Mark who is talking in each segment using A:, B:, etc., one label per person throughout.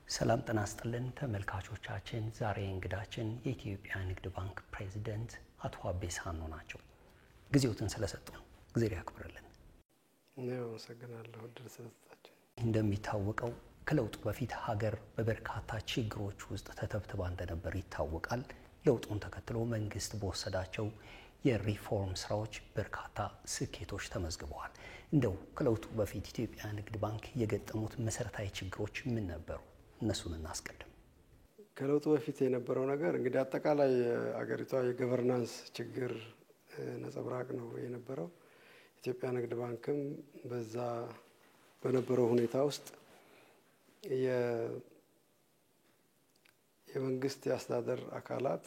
A: ሰላም ጤና ይስጥልን ተመልካቾቻችን፣ ዛሬ እንግዳችን የኢትዮጵያ ንግድ ባንክ ፕሬዝዳንት አቶ አቤ ሳኖ ናቸው። ጊዜዎትን ስለሰጡን እግዚአብሔር ያክብርልን።
B: ነው አመሰግናለሁ እድል ስለሰጣችሁ።
A: እንደሚታወቀው ከለውጡ በፊት ሀገር በበርካታ ችግሮች ውስጥ ተተብትባ እንደነበር ይታወቃል። ለውጡን ተከትሎ መንግስት በወሰዳቸው የሪፎርም ስራዎች በርካታ ስኬቶች ተመዝግበዋል። እንደው ከለውጡ በፊት ኢትዮጵያ ንግድ ባንክ የገጠሙት መሰረታዊ ችግሮች ምን ነበሩ? እነሱን እናስቀድም።
B: ከለውጡ በፊት የነበረው ነገር እንግዲህ አጠቃላይ አገሪቷ የገቨርናንስ ችግር ነጸብራቅ ነው የነበረው። ኢትዮጵያ ንግድ ባንክም በዛ በነበረው ሁኔታ ውስጥ የመንግስት የአስተዳደር አካላት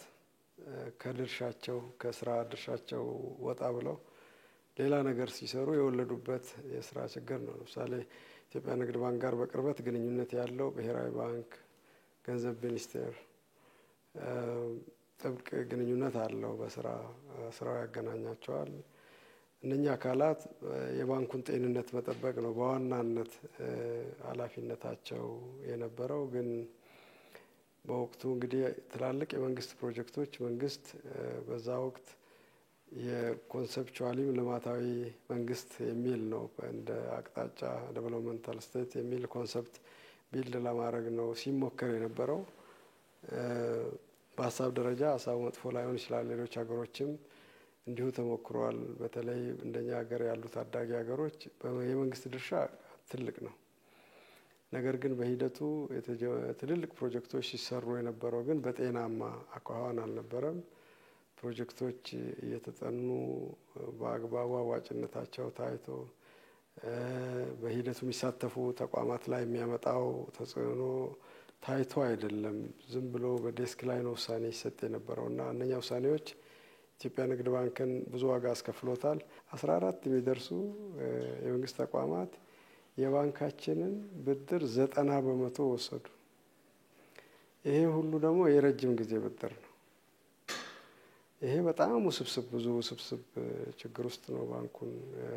B: ከድርሻቸው ከስራ ድርሻቸው ወጣ ብለው ሌላ ነገር ሲሰሩ የወለዱበት የስራ ችግር ነው። ለምሳሌ ኢትዮጵያ ንግድ ባንክ ጋር በቅርበት ግንኙነት ያለው ብሔራዊ ባንክ፣ ገንዘብ ሚኒስቴር ጥብቅ ግንኙነት አለው። ስራው ያገናኛቸዋል። እነኛ አካላት የባንኩን ጤንነት መጠበቅ ነው በዋናነት ኃላፊነታቸው የነበረው። ግን በወቅቱ እንግዲህ ትላልቅ የመንግስት ፕሮጀክቶች መንግስት በዛ ወቅት የኮንሰፕቹዋሊም ልማታዊ መንግስት የሚል ነው እንደ አቅጣጫ ዴቨሎፕመንታል ስቴት የሚል ኮንሰፕት ቢልድ ለማድረግ ነው ሲሞከር የነበረው። በሀሳብ ደረጃ ሀሳቡ መጥፎ ላይሆን ይችላል። ሌሎች ሀገሮችም እንዲሁ ተሞክሯል። በተለይ እንደኛ ሀገር ያሉት ታዳጊ ሀገሮች የመንግስት ድርሻ ትልቅ ነው። ነገር ግን በሂደቱ ትልልቅ ፕሮጀክቶች ሲሰሩ የነበረው ግን በጤናማ አኳኋን አልነበረም። ፕሮጀክቶች እየተጠኑ በአግባቡ አዋጭነታቸው ታይቶ በሂደቱ የሚሳተፉ ተቋማት ላይ የሚያመጣው ተጽዕኖ ታይቶ አይደለም። ዝም ብሎ በዴስክ ላይ ነው ውሳኔ ይሰጥ የነበረውና እነኛ ውሳኔዎች ኢትዮጵያ ንግድ ባንክን ብዙ ዋጋ አስከፍሎታል። 14 የሚደርሱ የመንግስት ተቋማት የባንካችንን ብድር 90% ወሰዱ። ይሄ ሁሉ ደግሞ የረጅም ጊዜ ብድር ነው። ይሄ በጣም ብዙ ውስብስብ ችግር ውስጥ ነው ባንኩን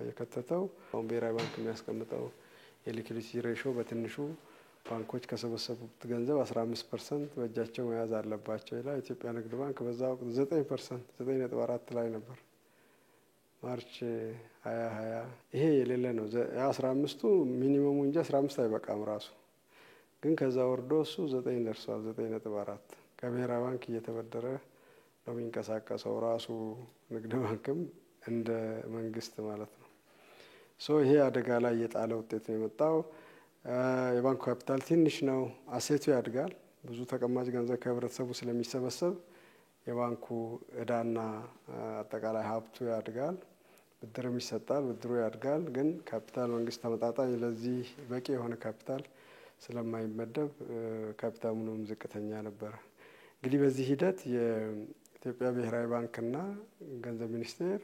B: የከተተው። አሁን ብሔራዊ ባንክ የሚያስቀምጠው የሊኩዊዲቲ ሬሾ በትንሹ ባንኮች ከሰበሰቡት ገንዘብ 15% በእጃቸው መያዝ አለባቸው ይላል። ኢትዮጵያ ንግድ ባንክ በዛ ወቅት 9% 9.4 ላይ ነበር። ማርች 2020 ይሄ የሌለ ነው። 15ቱ ሚኒመሙ እንጂ 15 አይበቃም ራሱ። ግን ከዛ ወርዶ እሱ 9 ደርሷል። 9.4 ከብሔራዊ ባንክ እየተበደረ ነው የሚንቀሳቀሰው ራሱ ንግድ ባንክም እንደ መንግስት ማለት ነው። ይሄ አደጋ ላይ የጣለ ውጤት ነው የመጣው። የባንኩ ካፒታል ትንሽ ነው። አሴቱ ያድጋል። ብዙ ተቀማጭ ገንዘብ ከህብረተሰቡ ስለሚሰበሰብ የባንኩ እዳና አጠቃላይ ሀብቱ ያድጋል። ብድርም ይሰጣል፣ ብድሩ ያድጋል። ግን ካፒታል መንግስት ተመጣጣኝ ለዚህ በቂ የሆነ ካፒታል ስለማይመደብ ካፒታሉም ዝቅተኛ ነበረ። እንግዲህ በዚህ ሂደት የኢትዮጵያ ብሔራዊ ባንክና ገንዘብ ሚኒስቴር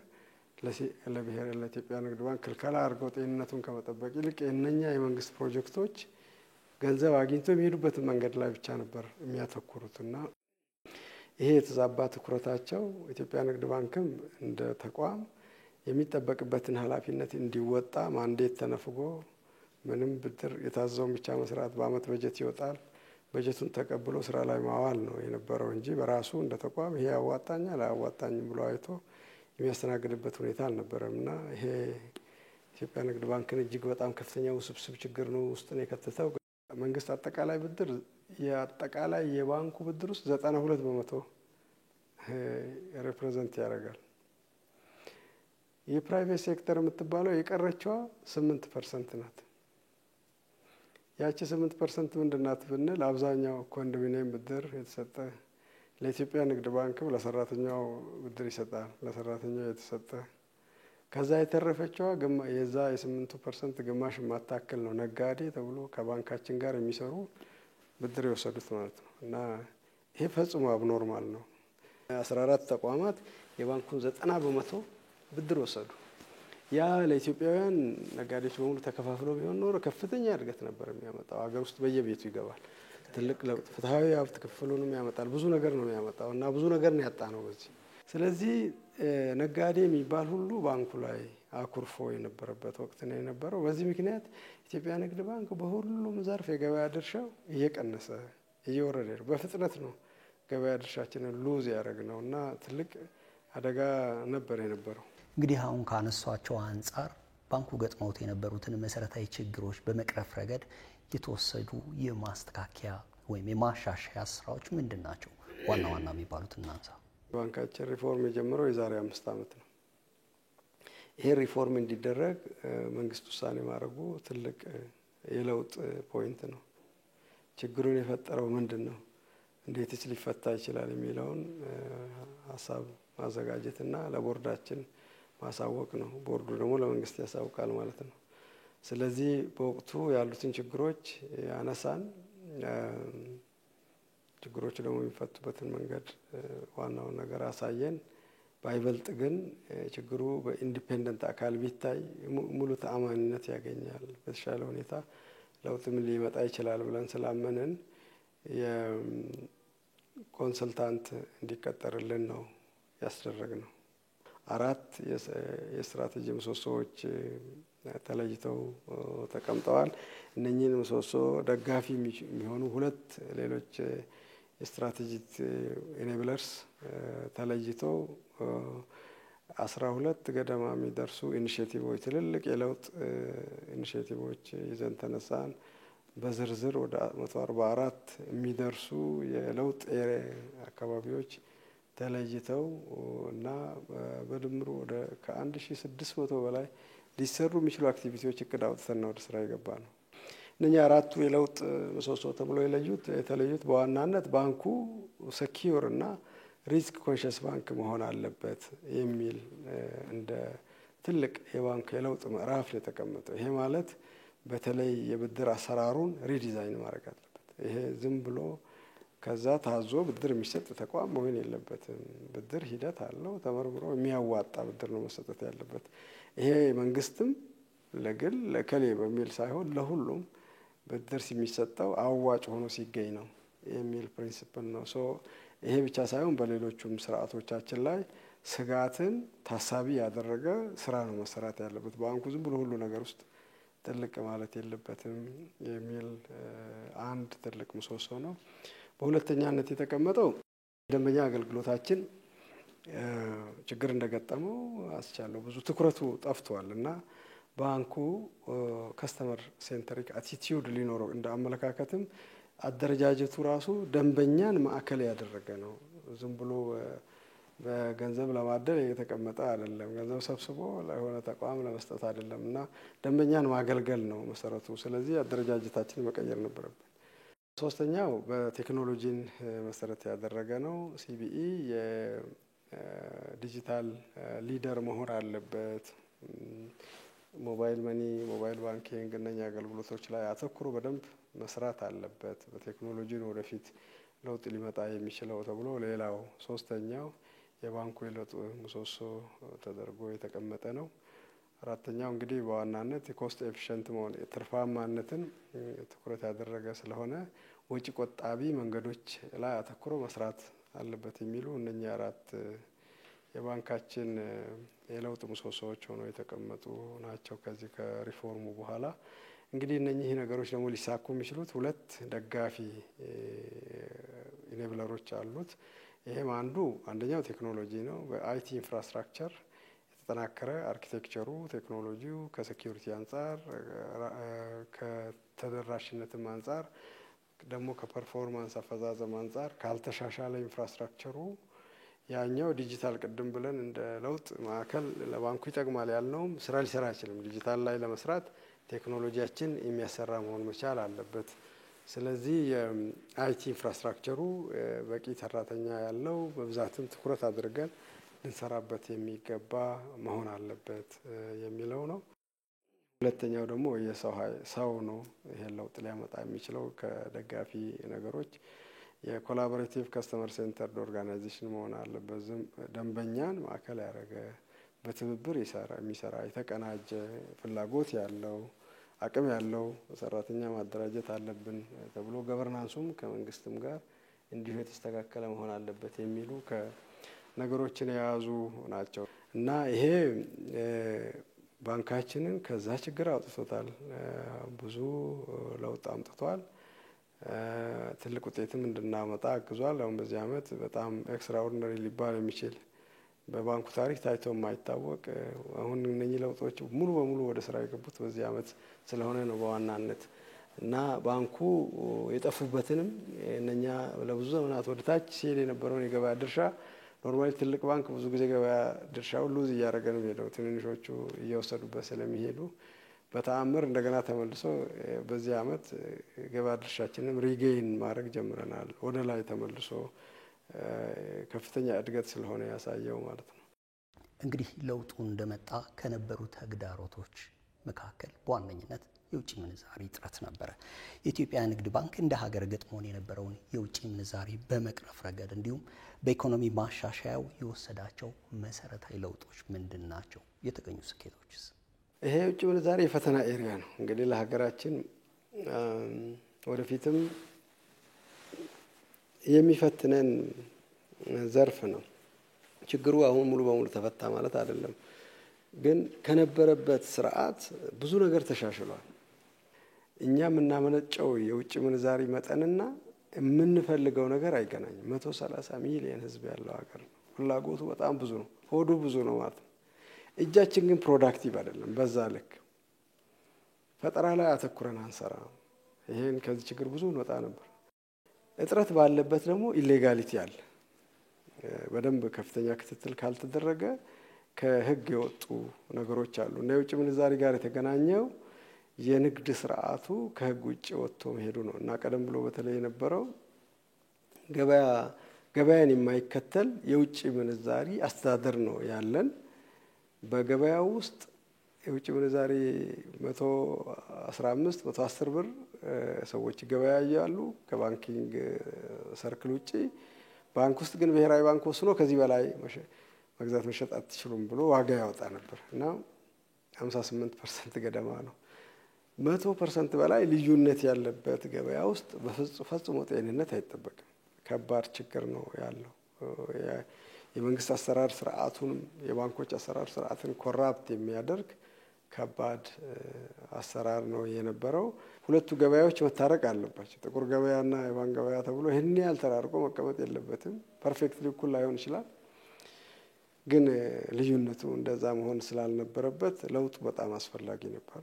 B: ለኢትዮጵያ ንግድ ባንክ ክልከላ አድርገው ጤንነቱን ከመጠበቅ ይልቅ የእነኛ የመንግስት ፕሮጀክቶች ገንዘብ አግኝተው የሚሄዱበትን መንገድ ላይ ብቻ ነበር የሚያተኩሩትና ይሄ የተዛባ ትኩረታቸው ኢትዮጵያ ንግድ ባንክም እንደ ተቋም የሚጠበቅበትን ኃላፊነት እንዲወጣ ማንዴት ተነፍጎ ምንም ብድር የታዘውን ብቻ መስራት፣ በአመት በጀት ይወጣል፣ በጀቱን ተቀብሎ ስራ ላይ ማዋል ነው የነበረው እንጂ በራሱ እንደ ተቋም ይሄ ያዋጣኛል አያዋጣኝም ብሎ አይቶ የሚያስተናግድበት ሁኔታ አልነበረም እና ይሄ ኢትዮጵያ ንግድ ባንክን እጅግ በጣም ከፍተኛ ውስብስብ ችግር ነው ውስጥ ነው የከተተው። መንግስት አጠቃላይ ብድር የአጠቃላይ የባንኩ ብድር ውስጥ 92% ሪፕሬዘንት ያደርጋል። የፕራይቬት ሴክተር የምትባለው የቀረችዋ 8% ናት። ያቺ 8% ምንድናት ብንል አብዛኛው ኮንዶሚኒየም ብድር የተሰጠ ለኢትዮጵያ ንግድ ባንክም ለሰራተኛው ብድር ይሰጣል። ለሰራተኛው የተሰጠ ከዛ የተረፈችዋ የዛ የ8% ግማሽ ማታከል ነው ነጋዴ ተብሎ ከባንካችን ጋር የሚሰሩ ብድር የወሰዱት ማለት ነው እና ይሄ ፈጽሞ አብኖርማል ነው። 14 ተቋማት የባንኩን 90% ብድር ወሰዱ። ያ ለኢትዮጵያውያን ነጋዴዎች በሙሉ ተከፋፍሎ ቢሆን ኖሮ ከፍተኛ እድገት ነበር የሚያመጣው። ሀገር ውስጥ በየቤቱ ይገባል። ትልቅ ለውጥ፣ ፍትሃዊ ሀብት ክፍሉንም ያመጣል። ብዙ ነገር ነው የሚያመጣው እና ብዙ ነገር ነው ያጣ ነው በዚህ። ስለዚህ ነጋዴ የሚባል ሁሉ ባንኩ ላይ አኩርፎ የነበረበት ወቅት ነው የነበረው። በዚህ ምክንያት ኢትዮጵያ ንግድ ባንክ በሁሉም ዘርፍ የገበያ ድርሻው እየቀነሰ እየወረደ ነው። በፍጥነት ነው ገበያ ድርሻችንን ሉዝ ያደረግነው እና ትልቅ አደጋ ነበር የነበረው።
A: እንግዲህ አሁን ካነሷቸው አንጻር ባንኩ ገጥመውት የነበሩትን መሰረታዊ ችግሮች በመቅረፍ ረገድ የተወሰዱ የማስተካከያ ወይም የማሻሻያ ስራዎች ምንድን ናቸው? ዋና ዋና የሚባሉት እናንሳ።
B: ባንካችን ሪፎርም የጀመረው የዛሬ 5 ዓመት ነው። ይሄ ሪፎርም እንዲደረግ መንግስት ውሳኔ ማድረጉ ትልቅ የለውጥ ፖይንት ነው። ችግሩን የፈጠረው ምንድን ነው፣ እንዴትስ ሊፈታ ይችላል የሚለውን ሀሳብ ማዘጋጀትና ለቦርዳችን ማሳወቅ ነው። ቦርዱ ደግሞ ለመንግስት ያሳውቃል ማለት ነው። ስለዚህ በወቅቱ ያሉትን ችግሮች ያነሳን፣ ችግሮቹ ደግሞ የሚፈቱበትን መንገድ ዋናውን ነገር አሳየን። ባይበልጥ ግን ችግሩ በኢንዲፔንደንት አካል ቢታይ ሙሉ ተአማኒነት ያገኛል፣ በተሻለ ሁኔታ ለውጥም ሊመጣ ይችላል ብለን ስላመንን የኮንሰልታንት እንዲቀጠርልን ነው ያስደረግነው። 4 የስትራቴጂ ምሰሶዎች ተለይተው ተቀምጠዋል። እነኚህን ምሰሶ ደጋፊ የሚሆኑ 2 ሌሎች የስትራቴጂክ ኢኔብለርስ ተለይተው 12 ገደማ የሚደርሱ ኢኒሼቲቮች፣ ትልልቅ የለውጥ ኢኒሼቲቮች ይዘን ተነሳን። በዝርዝር ወደ 144 የሚደርሱ የለውጥ አካባቢዎች ተለይተው እና በድምሩ ወደ ከ1600 በላይ ሊሰሩ የሚችሉ አክቲቪቲዎች እቅድ አውጥተን ወደ ስራ የገባ ነው። እነኛ 4ቱ የለውጥ ምሰሶ ተብሎ የተለዩት በዋናነት ባንኩ ሰኪዩር እና ሪስክ ኮንሽስ ባንክ መሆን አለበት የሚል እንደ ትልቅ የባንክ የለውጥ ምዕራፍ ነው የተቀመጠው። ይሄ ማለት በተለይ የብድር አሰራሩን ሪዲዛይን ማድረግ አለበት። ይሄ ዝም ብሎ ከዛ ታዞ ብድር የሚሰጥ ተቋም መሆን የለበትም። ብድር ሂደት አለው፣ ተመርምሮ የሚያዋጣ ብድር ነው መሰጠት ያለበት። ይሄ መንግስትም ለግል ለከሌ በሚል ሳይሆን ለሁሉም ብድር የሚሰጠው አዋጭ ሆኖ ሲገኝ ነው የሚል ፕሪንሲፕል ነው። ይሄ ብቻ ሳይሆን በሌሎቹም ስርዓቶቻችን ላይ ስጋትን ታሳቢ ያደረገ ስራ ነው መሰራት ያለበት። ባንኩ ዝም ብሎ ሁሉ ነገር ውስጥ ትልቅ ማለት የለበትም የሚል አንድ ትልቅ ምሰሶ ነው። በሁለተኛነት የተቀመጠው ደንበኛ አገልግሎታችን ችግር እንደገጠመው አስቻለው ብዙ ትኩረቱ ጠፍቷል እና ባንኩ ከስተመር ሴንተሪክ አቲቲዩድ ሊኖረው እንደ አመለካከትም አደረጃጀቱ ራሱ ደንበኛን ማዕከል ያደረገ ነው። ዝም ብሎ በገንዘብ ለማደል የተቀመጠ አይደለም። ገንዘብ ሰብስቦ ለሆነ ተቋም ለመስጠት አይደለም እና ደንበኛን ማገልገል ነው መሰረቱ። ስለዚህ አደረጃጀታችን መቀየር ነበረብን። ሶስተኛው በቴክኖሎጂን መሰረት ያደረገ ነው። ሲቢኢ የዲጂታል ሊደር መሆን አለበት። ሞባይል መኒ፣ ሞባይል ባንኪንግ እነኛ አገልግሎቶች ላይ አተኩሮ በደንብ መስራት አለበት። በቴክኖሎጂ ነው ወደፊት ለውጥ ሊመጣ የሚችለው ተብሎ ሌላው ሶስተኛው የባንኩ የለውጥ ምሰሶ ተደርጎ የተቀመጠ ነው። አራተኛው እንግዲህ በዋናነት የኮስት ኤፊሽንት መሆን ትርፋማነትን ትኩረት ያደረገ ስለሆነ ወጪ ቆጣቢ መንገዶች ላይ አተኩሮ መስራት አለበት የሚሉ እነኛ 4 የባንካችን የለውጥ ምሰሶዎች ሆነው የተቀመጡ ናቸው። ከዚህ ከሪፎርሙ በኋላ እንግዲህ እነኚህ ነገሮች ደግሞ ሊሳኩ የሚችሉት 2 ደጋፊ ኢኔብለሮች አሉት። ይሄም አንደኛው ቴክኖሎጂ ነው። በአይቲ ኢንፍራስትራክቸር የተጠናከረ አርኪቴክቸሩ ቴክኖሎጂው ከሴኩሪቲ አንጻር ከተደራሽነትም አንጻር ደግሞ ከፐርፎርማንስ አፈዛዘም አንጻር ካልተሻሻለ ኢንፍራስትራክቸሩ ያኛው ዲጂታል ቅድም ብለን እንደ ለውጥ ማዕከል ለባንኩ ይጠቅማል ያልነውም ስራ ሊሰራ አይችልም። ዲጂታል ላይ ለመስራት ቴክኖሎጂያችን የሚያሰራ መሆን መቻል አለበት። ስለዚህ የአይቲ ኢንፍራስትራክቸሩ በቂ ሰራተኛ ያለው በብዛትም ትኩረት አድርገን ልንሰራበት የሚገባ መሆን አለበት የሚለው ነው። ሁለተኛው ደግሞ የሰው ነው። ይሄን ለውጥ ሊያመጣ የሚችለው ከደጋፊ ነገሮች የኮላቦሬቲቭ ከስተመር ሴንተር ኦርጋናይዜሽን መሆን አለበት። ደንበኛን ማዕከል ያደረገ በትብብር የሚሰራ የተቀናጀ ፍላጎት ያለው አቅም ያለው ሰራተኛ ማደራጀት አለብን ተብሎ ገቨርናንሱም ከመንግስትም ጋር እንዲሁ የተስተካከለ መሆን አለበት የሚሉ ነገሮችን የያዙ ናቸው እና ይሄ ባንካችንን ከዛ ችግር አውጥቶታል። ብዙ ለውጥ አምጥቷል። ትልቅ ውጤትም እንድናመጣ አግዟል። አሁን በዚህ አመት በጣም ኤክስትራኦርዲነሪ ሊባል የሚችል በባንኩ ታሪክ ታይቶ የማይታወቅ አሁን እነኚህ ለውጦች ሙሉ በሙሉ ወደ ስራ የገቡት በዚህ አመት ስለሆነ ነው በዋናነት እና ባንኩ የጠፉበትንም እነኛ ለብዙ ዘመናት ወደ ታች ሲሄድ የነበረውን የገበያ ድርሻ ኖርማሊ ትልቅ ባንክ ብዙ ጊዜ ገበያ ድርሻውን ሉዝ እያደረገ ነው የሚሄደው ትንንሾቹ እየወሰዱበት ስለሚሄዱ በተአምር እንደገና ተመልሶ በዚህ አመት ገበያ ድርሻችንን ሪጌይን ማድረግ ጀምረናል። ወደ ላይ ተመልሶ ከፍተኛ እድገት ስለሆነ ያሳየው ማለት ነው።
A: እንግዲህ ለውጡ እንደመጣ ከነበሩ ተግዳሮቶች መካከል በዋነኝነት የውጭ ምንዛሪ እጥረት ነበረ። የኢትዮጵያ ንግድ ባንክ እንደ ሀገር ገጥሞን የነበረውን የውጭ ምንዛሪ በመቅረፍ ረገድ እንዲሁም በኢኮኖሚ ማሻሻያው የወሰዳቸው መሰረታዊ ለውጦች ምንድን ናቸው? የተገኙ ስኬቶችስ?
B: ይሄ የውጭ ምንዛሪ የፈተና ኤሪያ ነው። እንግዲህ ለሀገራችን ወደፊትም የሚፈትነን ዘርፍ ነው። ችግሩ አሁን ሙሉ በሙሉ ተፈታ ማለት አይደለም፣ ግን ከነበረበት ስርዓት ብዙ ነገር ተሻሽሏል። እኛ የምናመነጨው የውጭ ምንዛሪ መጠንና የምንፈልገው ነገር አይገናኝም። 130 ሚሊዮን ህዝብ ያለው ሀገር ነው። ፍላጎቱ በጣም ብዙ ነው፣ ሆዱ ብዙ ነው ማለት ነው። እጃችን ግን ፕሮዳክቲቭ አይደለም። በዛ ልክ ፈጠራ ላይ አተኩረን አንሰራ። ይሄን ከዚህ ችግር ብዙ እንወጣ ነበር። እጥረት ባለበት ደግሞ ኢሌጋሊቲ አለ። በደንብ ከፍተኛ ክትትል ካልተደረገ ከህግ የወጡ ነገሮች አሉ እና የውጭ ምንዛሪ ጋር የተገናኘው የንግድ ስርዓቱ ከህግ ውጭ ወጥቶ መሄዱ ነው እና ቀደም ብሎ በተለይ የነበረው ገበያን የማይከተል የውጭ ምንዛሪ አስተዳደር ነው ያለን። በገበያው ውስጥ የውጭ ምንዛሪ 115 110 ብር ሰዎች ገበያያሉ ከባንኪንግ ሰርክል ውጪ። ባንክ ውስጥ ግን ብሔራዊ ባንክ ወስኖ ከዚህ በላይ መግዛት መሸጥ አትችሉም ብሎ ዋጋ ያወጣ ነበር እና 58% ገደማ ነው። 100% በላይ ልዩነት ያለበት ገበያ ውስጥ በፍጹም ጤንነት አይጠበቅም። ከባድ ችግር ነው ያለው። የመንግስት አሰራር ስርዓቱን የባንኮች አሰራር ስርዓትን ኮራፕት የሚያደርግ ከባድ አሰራር ነው የነበረው። ሁለቱ ገበያዎች መታረቅ አለባቸው። ጥቁር ገበያና የባንክ ገበያ ተብሎ ይሄን ያህል ተራርቆ መቀመጥ የለበትም። ፐርፌክትሊ እኩል ላይሆን ይችላል፣ ግን ልዩነቱ እንደዛ መሆን ስላልነበረበት ለውጡ በጣም አስፈላጊ ነበር።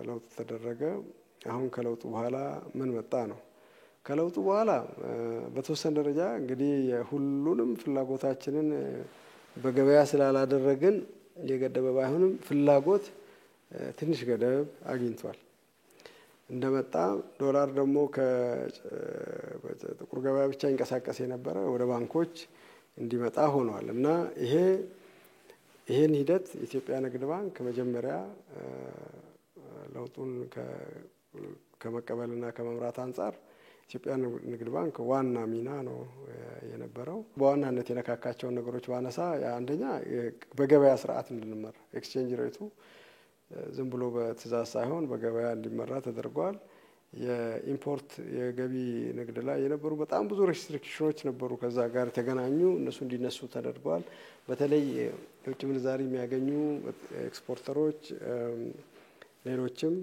B: ለውጥ ተደረገ። አሁን ከለውጡ በኋላ ምን መጣ ነው? ከለውጡ በኋላ በተወሰነ ደረጃ እንግዲህ ሁሉንም ፍላጎታችንን በገበያ ስላላደረግን የገደበ ባይሆንም ፍላጎት ትንሽ ገደብ አግኝቷል። እንደመጣ ዶላር ደግሞ ከጥቁር ገበያ ብቻ ይንቀሳቀስ የነበረ ወደ ባንኮች እንዲመጣ ሆኗል እና ይሄን ሂደት የኢትዮጵያ ንግድ ባንክ መጀመሪያ ለውጡን ከመቀበልና ከመምራት አንጻር ኢትዮጵያ ንግድ ባንክ ዋና ሚና ነው የነበረው። በዋናነት የነካካቸውን ነገሮች ባነሳ አንደኛ በገበያ ስርዓት እንድንመራ ኤክስቼንጅ ሬቱ ዝም ብሎ በትዕዛዝ ሳይሆን በገበያ እንዲመራ ተደርጓል። የኢምፖርት የገቢ ንግድ ላይ የነበሩ በጣም ብዙ ሬስትሪክሽኖች ነበሩ፣ ከዛ ጋር ተገናኙ፣ እነሱ እንዲነሱ ተደርጓል። በተለይ የውጭ ምንዛሪ የሚያገኙ ኤክስፖርተሮች ሌሎችም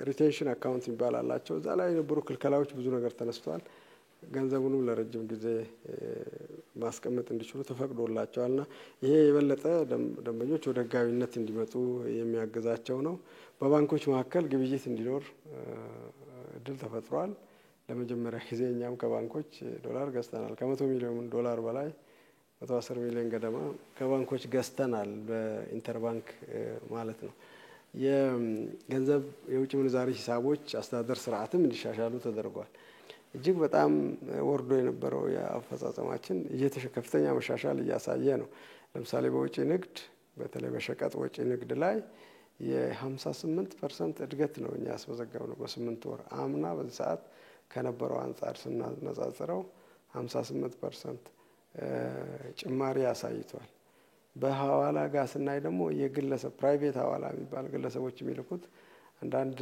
B: ሪቴንሽን አካውንት ይባላልላቸው እዛ ላይ የነበሩ ክልከላዎች ብዙ ነገር ተነስቷል። ገንዘቡንም ለረጅም ጊዜ ማስቀመጥ እንዲችሉ ተፈቅዶላቸዋልና ይሄ የበለጠ ደንበኞች ወደ ህጋዊነት እንዲመጡ የሚያግዛቸው ነው። በባንኮች መካከል ግብይት እንዲኖር እድል ተፈጥሯል። ለመጀመሪያ ጊዜ እኛም ከባንኮች ዶላር ገዝተናል። ከ100 ሚሊዮን ዶላር በላይ 110 ሚሊዮን ገደማ ከባንኮች ገዝተናል፣ በኢንተርባንክ ማለት ነው። የገንዘብ የውጭ ምንዛሪ ሂሳቦች አስተዳደር ስርዓትም እንዲሻሻሉ ተደርጓል። እጅግ በጣም ወርዶ የነበረው የአፈጻጸማችን ከፍተኛ መሻሻል እያሳየ ነው። ለምሳሌ በውጭ ንግድ በተለይ በሸቀጥ ወጪ ንግድ ላይ የ58% እድገት ነው እኛ ያስመዘገብነው በ8 ወር። አምና በዚህ ሰዓት ከነበረው አንጻር ስናነጻጽረው 58% ጭማሪ አሳይቷል። በሐዋላ ጋር ስናይ ደግሞ የግለሰብ ፕራይቬት ሐዋላ የሚባል ግለሰቦች የሚልኩት አንዳንድ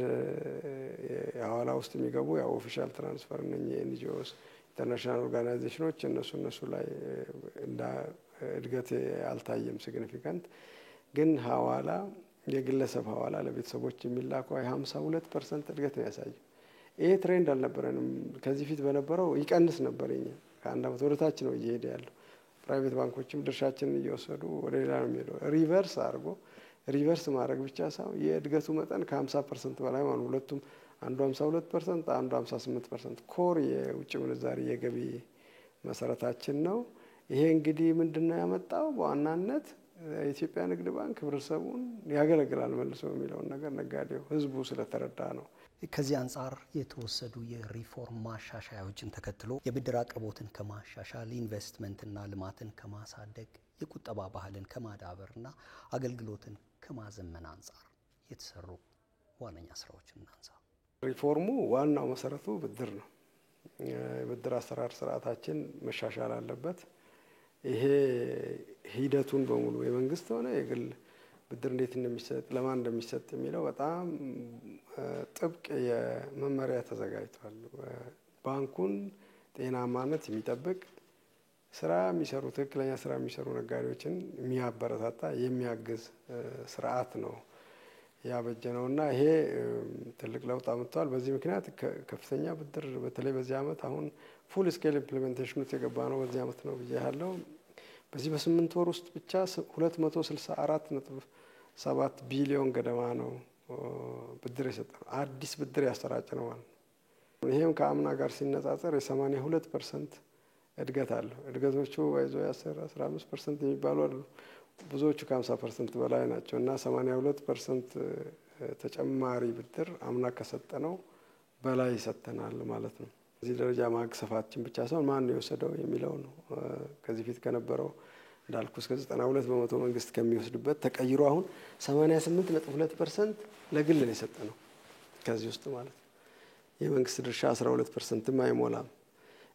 B: የሐዋላ ውስጥ የሚገቡ ያው ኦፊሻል ትራንስፈር እነኚህ ኤንጂኦስ ኢንተርናሽናል ኦርጋናይዜሽኖች እነሱ ላይ እድገት አልታየም ሲግኒፊካንት። ግን ሐዋላ የግለሰብ ሐዋላ ለቤተሰቦች የሚላከው 52% እድገት ነው ያሳየው። ይሄ ትሬንድ አልነበረንም። ከዚህ ፊት በነበረው ይቀንስ ነበር። ከአንድ ዓመት ወደ ታች ነው እየሄደ ያለው። ፕራይቬት ባንኮችም ድርሻችንን እየወሰዱ ወደ ሌላ ነው የሚሄደው። ሪቨርስ ማድረግ ብቻ ሳይሆን የእድገቱ መጠን ከ50% በላይ ማለት ሁለቱም አንዱ 52% አንዱ 58% ኮር የውጭ ምንዛሪ የገቢ መሰረታችን ነው። ይሄ እንግዲህ ምንድነው ያመጣው? በዋናነት የኢትዮጵያ ንግድ ባንክ ህብረተሰቡን ያገለግላል መልሶ የሚለውን ነገር ነጋዴው ህዝቡ ስለተረዳ ነው።
A: ከዚህ አንጻር የተወሰዱ የሪፎርም ማሻሻያዎችን ተከትሎ የብድር አቅርቦትን ከማሻሻል ኢንቨስትመንትና ልማትን ከማሳደግ የቁጠባ ባህልን ከማዳበርና አገልግሎትን ከማዘመን አንጻር የተሰሩ ዋነኛ ስራዎችን እናንሳ።
B: ሪፎርሙ ዋናው መሰረቱ ብድር ነው። የብድር አሰራር ስርዓታችን መሻሻል አለበት። ይሄ ሂደቱን በሙሉ የመንግስት ሆነ የግል ብድር እንዴት እንደሚሰጥ ለማን እንደሚሰጥ የሚለው በጣም ጥብቅ የመመሪያ ተዘጋጅቷል። ባንኩን ጤናማነት የሚጠብቅ ስራ የሚሰሩ ትክክለኛ ስራ የሚሰሩ ነጋዴዎችን የሚያበረታታ የሚያግዝ ስርዓት ነው ያበጀነውና ይሄ ትልቅ ለውጥ አምጥቷል። በዚህ ምክንያት ከፍተኛ ብድር በተለይ በዚህ አመት አሁን ፉል ስኬል ኢምፕሊሜንቴሽን ውስጥ የገባ ነው በዚህ አመት ነው ብያለሁ። በዚህ በ8 ወር ውስጥ ብቻ 264.7 ቢሊዮን ገደማ ነው ብድር የሰጠነው። አዲስ ብድር ያሰራጨ ነው ማለት ነው። ይሄም ከአምና ጋር ሲነጻጸር የ82% እድገት አለው። እድገቶቹ ባይዞ 10-15% የሚባሉ አይደሉም። ብዙዎቹ ከ50% በላይ ናቸው እና 82% ተጨማሪ ብድር አምና ከሰጠነው በላይ ሰጥተናል ማለት ነው። እዚህ ደረጃ ማግሰፋችን ብቻ ሳይሆን ማን ነው የወሰደው የሚለው ነው። ከዚህ ፊት ከነበረው እንዳልኩ እስከ 92% መንግስት ከሚወስድበት ተቀይሮ አሁን 88.2% ለግል ነው የሰጠነው ከዚህ ውስጥ ማለት ነው። የመንግስት ድርሻ 12%ም አይሞላም።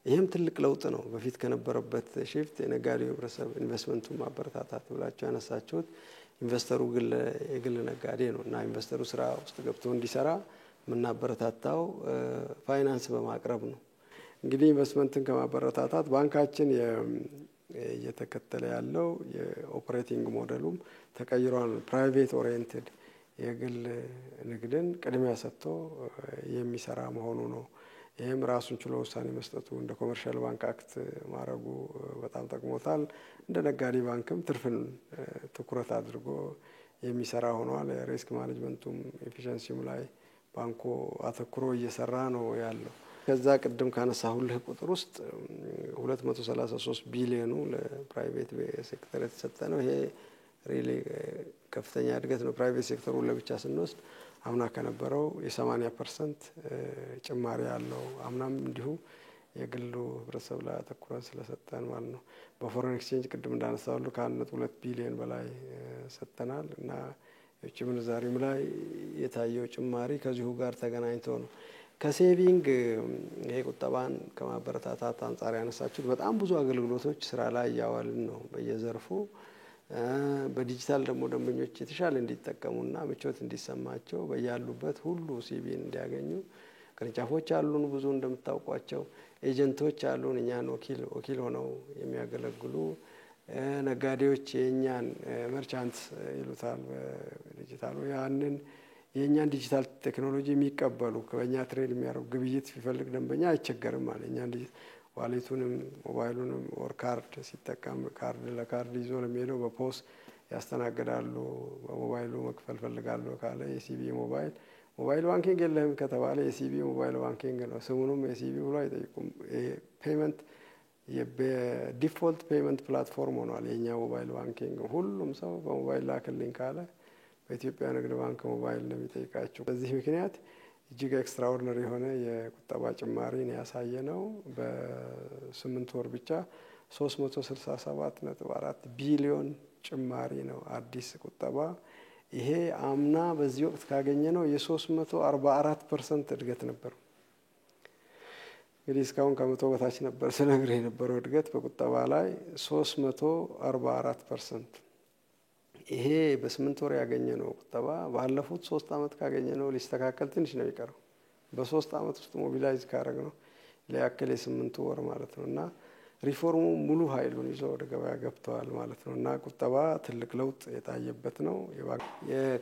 B: ይሄም ትልቅ ለውጥ ነው። በፊት ከነበረበት ሺፍት የነጋዴው ህብረተሰብ ኢንቨስትመንቱን ማበረታታት ብላችሁ ያነሳችሁት ኢንቨስተሩ የግል ነጋዴ ነው እና ኢንቨስተሩ ስራ ውስጥ ገብቶ እንዲሰራ የምናበረታታው ፋይናንስ በማቅረብ ነው። እንግዲህ ኢንቨስትመንትን ከማበረታታት ባንካችን እየተከተለ ያለው የኦፕሬቲንግ ሞዴሉም ተቀይሯል። ፕራይቬት ኦሪየንትድ የግል ንግድን ቅድሚያ ሰጥቶ የሚሰራ መሆኑ ነው። ይሄም ራሱን ችሎ ውሳኔ መስጠቱ እንደ ኮመርሻል ባንክ አክት ማድረጉ በጣም ጠቅሞታል። እንደ ነጋዴ ባንክም ትርፍን ትኩረት አድርጎ የሚሰራ ሆኗል። ሪስክ ማኔጅመንቱም ኤፊሸንሲም ላይ ባንኩ አተኩሮ እየሰራ ነው ያለው። ከዛ ቅድም ካነሳሁልህ ቁጥር ውስጥ 233 ቢሊዮኑ ለፕራይቬት ሴክተር የተሰጠ ነው። ይሄ ሪሊ ከፍተኛ እድገት ነው። ፕራይቬት ሴክተሩን ለብቻ ስንወስድ አምና ከነበረው የ80% ጭማሪ ያለው አምናም እንዲሁ የግሉ ህብረተሰብ ላይ አተኩረን ስለሰጠን ማለት ነው። በፎሬን ኤክስቼንጅ ቅድም እንዳነሳሁልህ ከ1.2 ቢሊዮን በላይ ሰጥተናል እና የውጭ ምንዛሪም ላይ የታየው ጭማሪ ከዚሁ ጋር ተገናኝቶ ነው። ከሴቪንግ ይሄ ቁጠባን ከማበረታታት አንጻር ያነሳችሁት በጣም ብዙ አገልግሎቶች ስራ ላይ ያዋልን ነው በየዘርፉ። በዲጂታል ደግሞ ደንበኞች የተሻለ እንዲጠቀሙና ምቾት እንዲሰማቸው በያሉበት ሁሉ ሲቢን እንዲያገኙ ቅርንጫፎች አሉን። ብዙ እንደምታውቋቸው ኤጀንቶች አሉን እኛን ወኪል ሆነው የሚያገለግሉ ነጋዴዎች የኛን መርቻንት ይሉታል በዲጂታሉ ያንን የኛን ዲጂታል ቴክኖሎጂ የሚቀበሉ ከኛ ትሬድ የሚያደርጉ ግብይት ሲፈልግ ደንበኛ አይቸገርም ማለት እኛን ዋሌቱንም ሞባይሉንም ኦር ካርድ ሲጠቀም ካርድ ለካርድ ይዞ ለሚሄደው በፖስ ያስተናግዳሉ። በሞባይሉ መክፈል ፈልጋለሁ ካለ የሲቢ ሞባይል ባንኪንግ የለም ከተባለ የሲቢ ሞባይል ባንኪንግ ነው። ስሙንም የሲቢ ብሎ አይጠይቁም። ፔመንት የዲፎልት ፔመንት ፕላትፎርም ሆኗል የኛ ሞባይል ባንኪንግ። ሁሉም ሰው በሞባይል ላክልኝ ካለ በኢትዮጵያ ንግድ ባንክ ሞባይል ነው የሚጠይቃቸው። በዚህ ምክንያት እጅግ ኤክስትራኦርዲነሪ የሆነ የቁጠባ ጭማሪ ነው ያሳየ ነው። በ8 ወር ብቻ 367.4 ቢሊዮን ጭማሪ ነው አዲስ ቁጠባ። ይሄ አምና በዚህ ወቅት ካገኘ ነው የ344% እድገት ነበር። እንግዲህ እስካሁን ከመቶ በታች ነበር ስነግርህ የነበረው እድገት በቁጠባ ላይ 344%። ይሄ በ8 ወር ያገኘ ነው ቁጠባ ባለፉት 3 አመት ካገኘ ነው ሊስተካከል ትንሽ ነው የሚቀረው። በ3 አመት ውስጥ ሞቢላይዝ ካረግ ነው ለያክል የ8 ወር ማለት ነውና ሪፎርሙ ሙሉ ኃይሉን ይዞ ወደ ገበያ ገብተዋል ማለት ነው እና ቁጠባ ትልቅ ለውጥ የታየበት ነው።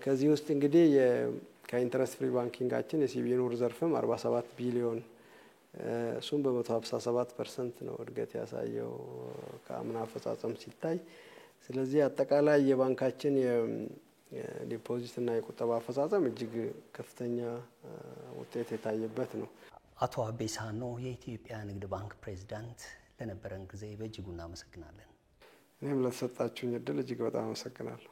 B: ከዚህ ውስጥ እንግዲህ ከኢንተረስት ፍሪ ባንኪንጋችን የሲቢኢ ኑር ዘርፍም 47 ቢሊዮን እሱም በ157% ነው እድገት ያሳየው ከአምና አፈጻጸም ሲታይ። ስለዚህ አጠቃላይ የባንካችን የዲፖዚት እና የቁጠባ አፈጻጸም እጅግ ከፍተኛ ውጤት የታየበት ነው።
A: አቶ አቤ ሳኖ የኢትዮጵያ ንግድ ባንክ ፕሬዝዳንት፣ ለነበረን ጊዜ በእጅጉ እናመሰግናለን።
B: እኔም ለተሰጣችሁኝ እድል እጅግ በጣም አመሰግናለሁ።